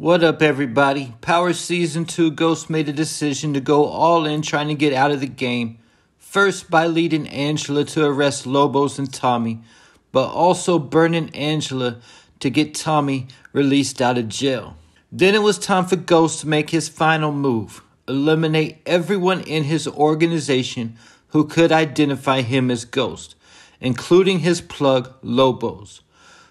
What up, everybody? Power Season 2 Ghost made a decision to go all in trying to get out of the game. First by leading Angela to arrest Lobos and Tommy, but also burning Angela to get Tommy released out of jail. Then it was time for Ghost to make his final move. Eliminate everyone in his organization who could identify him as Ghost, including his plug, Lobos.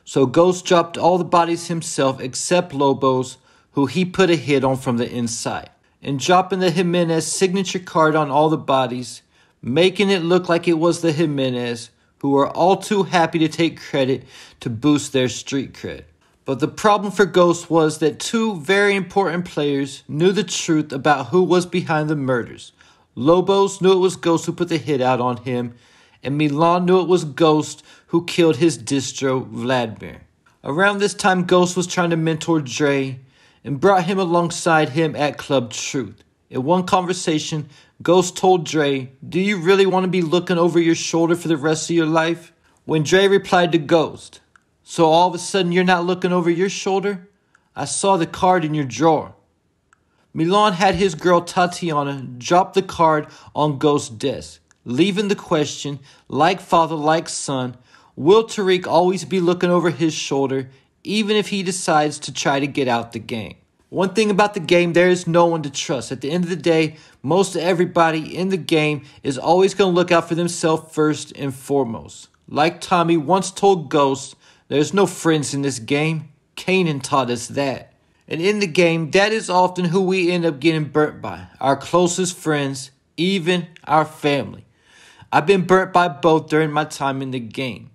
So Ghost dropped all the bodies himself except Lobos, who he put a hit on from the inside. And dropping the Jimenez signature card on all the bodies, making it look like it was the Jimenez, who were all too happy to take credit to boost their street cred. But the problem for Ghost was that two very important players knew the truth about who was behind the murders. Lobos knew it was Ghost who put the hit out on him, and Milan knew it was Ghost who killed his distro, Vladimir. Around this time, Ghost was trying to mentor Dre and brought him alongside him at Club Truth. In one conversation, Ghost told Dre, "Do you really want to be looking over your shoulder for the rest of your life?" When Dre replied to Ghost, "So all of a sudden you're not looking over your shoulder? I saw the card in your drawer." Milan had his girl Tatiana drop the card on Ghost's desk, leaving the question, like father, like son, will Tariq always be looking over his shoulder, even if he decides to try to get out the game? One thing about the game, there is no one to trust. At the end of the day, most everybody in the game is always going to look out for themselves first and foremost. Like Tommy once told Ghost, there's no friends in this game. Kanan taught us that. And in the game, that is often who we end up getting burnt by. Our closest friends, even our family. I've been burnt by both during my time in the game.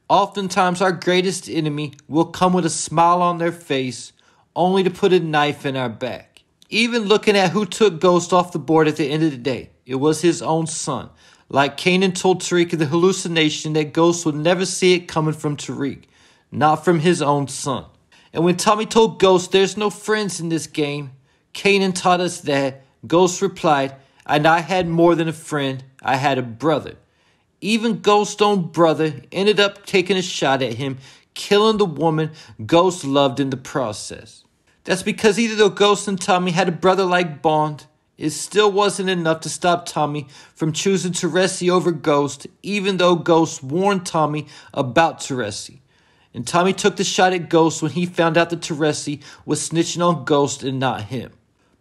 Oftentimes, our greatest enemy will come with a smile on their face, only to put a knife in our back. Even looking at who took Ghost off the board at the end of the day, it was his own son. Like Kanan told Tariq in the hallucination that Ghost would never see it coming from Tariq, not from his own son. And when Tommy told Ghost there's no friends in this game, Kanan taught us that. Ghost replied, "And I had more than a friend, I had a brother." Even Ghost's own brother ended up taking a shot at him, killing the woman Ghost loved in the process. That's because even though Ghost and Tommy had a brother-like bond, it still wasn't enough to stop Tommy from choosing Teresi over Ghost, even though Ghost warned Tommy about Teresi. And Tommy took the shot at Ghost when he found out that Teresi was snitching on Ghost and not him.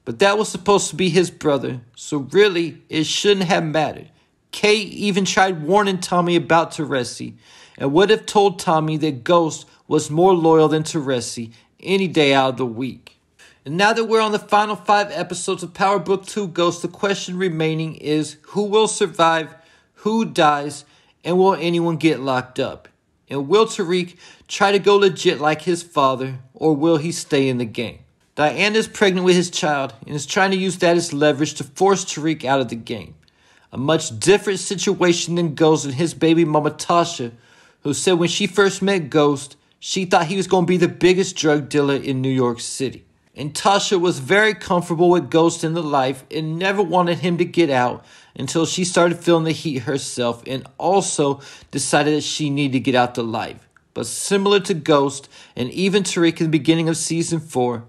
But that was supposed to be his brother, so really it shouldn't have mattered. Kay even tried warning Tommy about Teresi and would have told Tommy that Ghost was more loyal than Teresi any day out of the week. And now that we're on the final 5 episodes of Power Book 2 Ghost, the question remaining is who will survive, who dies, and will anyone get locked up? And will Tariq try to go legit like his father, or will he stay in the game? Diana is pregnant with his child and is trying to use that as leverage to force Tariq out of the game. A much different situation than Ghost and his baby mama Tasha, who said when she first met Ghost, she thought he was going to be the biggest drug dealer in New York City. And Tasha was very comfortable with Ghost in the life and never wanted him to get out until she started feeling the heat herself and also decided that she needed to get out the life. But similar to Ghost and even Tariq in the beginning of Season 4,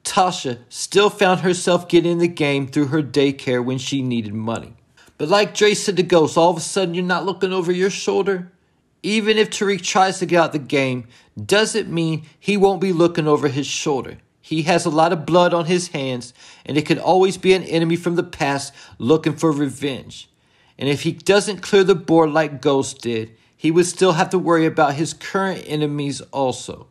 Tasha still found herself getting in the game through her daycare when she needed money. But like Dre said to Ghost, all of a sudden you're not looking over your shoulder? Even if Tariq tries to get out the game, doesn't mean he won't be looking over his shoulder. He has a lot of blood on his hands, and it could always be an enemy from the past looking for revenge. And if he doesn't clear the board like Ghost did, he would still have to worry about his current enemies also.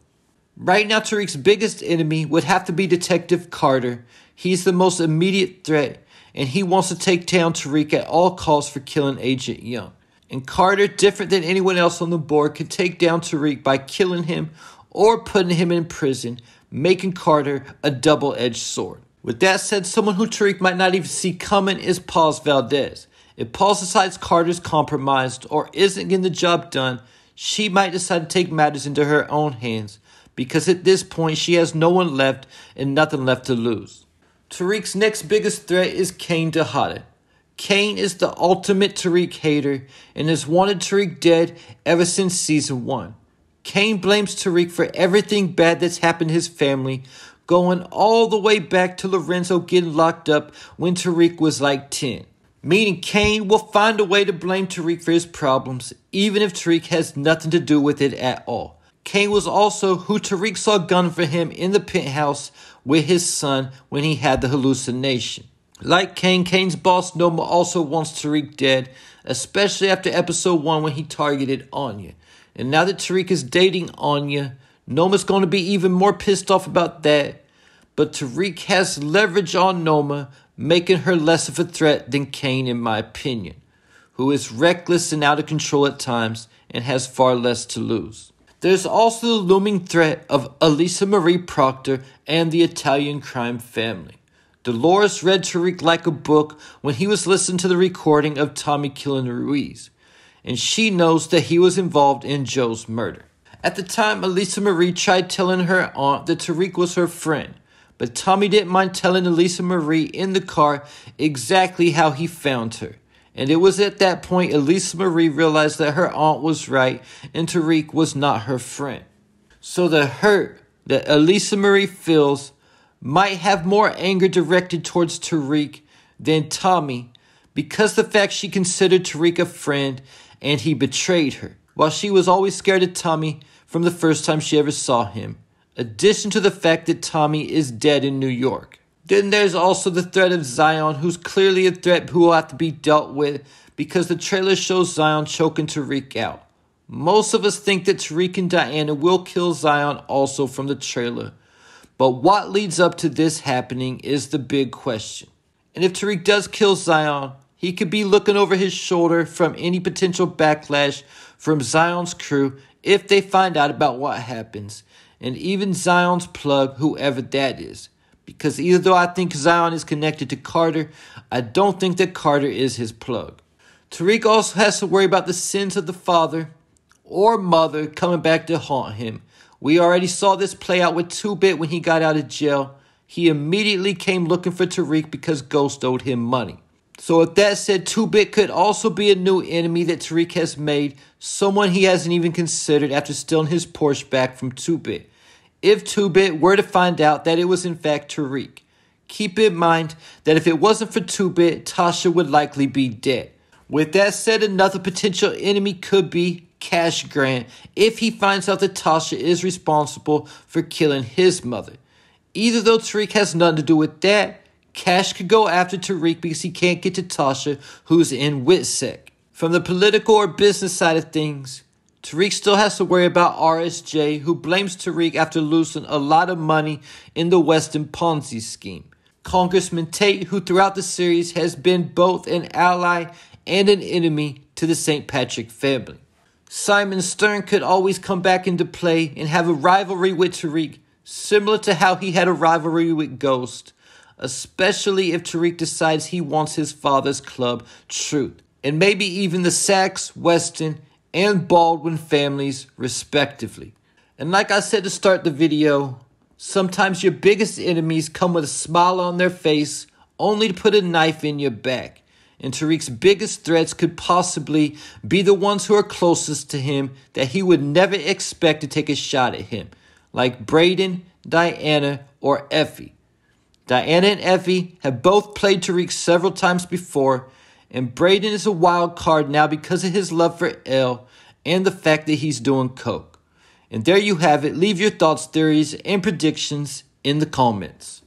Right now, Tariq's biggest enemy would have to be Detective Carter. He's the most immediate threat, and he wants to take down Tariq at all costs for killing Agent Young. And Carter, different than anyone else on the board, can take down Tariq by killing him or putting him in prison, making Carter a double-edged sword. With that said, someone who Tariq might not even see coming is Paz Valdez. If Paz decides Carter's compromised or isn't getting the job done, she might decide to take matters into her own hands, because at this point she has no one left and nothing left to lose. Tariq's next biggest threat is Kane Tejada. Kane is the ultimate Tariq hater and has wanted Tariq dead ever since Season 1. Kane blames Tariq for everything bad that's happened to his family, going all the way back to Lorenzo getting locked up when Tariq was like 10. Meaning Kane will find a way to blame Tariq for his problems, even if Tariq has nothing to do with it at all. Kane was also who Tariq saw gunning for him in the penthouse with his son when he had the hallucination. Like Kane, Kane's boss Noma also wants Tariq dead, especially after episode 1 when he targeted Anya. And now that Tariq is dating Anya, Noma's going to be even more pissed off about that. But Tariq has leverage on Noma, making her less of a threat than Kane in my opinion, who is reckless and out of control at times and has far less to lose. There's also the looming threat of Elisa Marie Proctor and the Italian crime family. Dolores read Tariq like a book when he was listening to the recording of Tommy killing Ruiz, and she knows that he was involved in Joe's murder. At the time, Elisa Marie tried telling her aunt that Tariq was her friend, but Tommy didn't mind telling Elisa Marie in the car exactly how he found her. And it was at that point Elisa Marie realized that her aunt was right and Tariq was not her friend. So the hurt that Elisa Marie feels might have more anger directed towards Tariq than Tommy, because the fact she considered Tariq a friend and he betrayed her, while she was always scared of Tommy from the first time she ever saw him. Addition to the fact that Tommy is dead in New York. Then there's also the threat of Zion, who's clearly a threat who will have to be dealt with because the trailer shows Zion choking Tariq out. Most of us think that Tariq and Diana will kill Zion also from the trailer. But what leads up to this happening is the big question. And if Tariq does kill Zion, he could be looking over his shoulder from any potential backlash from Zion's crew if they find out about what happens. And even Zion's plug, whoever that is. Because even though I think Zion is connected to Carter, I don't think that Carter is his plug. Tariq also has to worry about the sins of the father or mother coming back to haunt him. We already saw this play out with 2-Bit when he got out of jail. He immediately came looking for Tariq because Ghost owed him money. So with that said, 2-Bit could also be a new enemy that Tariq has made, someone he hasn't even considered after stealing his Porsche back from 2-Bit. If 2-Bit were to find out that it was in fact Tariq. Keep in mind that if it wasn't for 2-Bit, Tasha would likely be dead. With that said, another potential enemy could be Cash Grant if he finds out that Tasha is responsible for killing his mother. Either though Tariq has nothing to do with that, Cash could go after Tariq because he can't get to Tasha, who's in WITSEC. From the political or business side of things, Tariq still has to worry about RSJ, who blames Tariq after losing a lot of money in the Weston Ponzi scheme. Congressman Tate, who throughout the series has been both an ally and an enemy to the St. Patrick family. Simon Stern could always come back into play and have a rivalry with Tariq, similar to how he had a rivalry with Ghost, especially if Tariq decides he wants his father's club, Truth, and maybe even the Sachs, Weston, and Baldwin families, respectively. And like I said to start the video, sometimes your biggest enemies come with a smile on their face, only to put a knife in your back. And Tariq's biggest threats could possibly be the ones who are closest to him that he would never expect to take a shot at him, like Braden, Diana, or Effie. Diana and Effie have both played Tariq several times before, and Braden is a wild card now because of his love for Elle and the fact that he's doing coke. And there you have it. Leave your thoughts, theories, and predictions in the comments.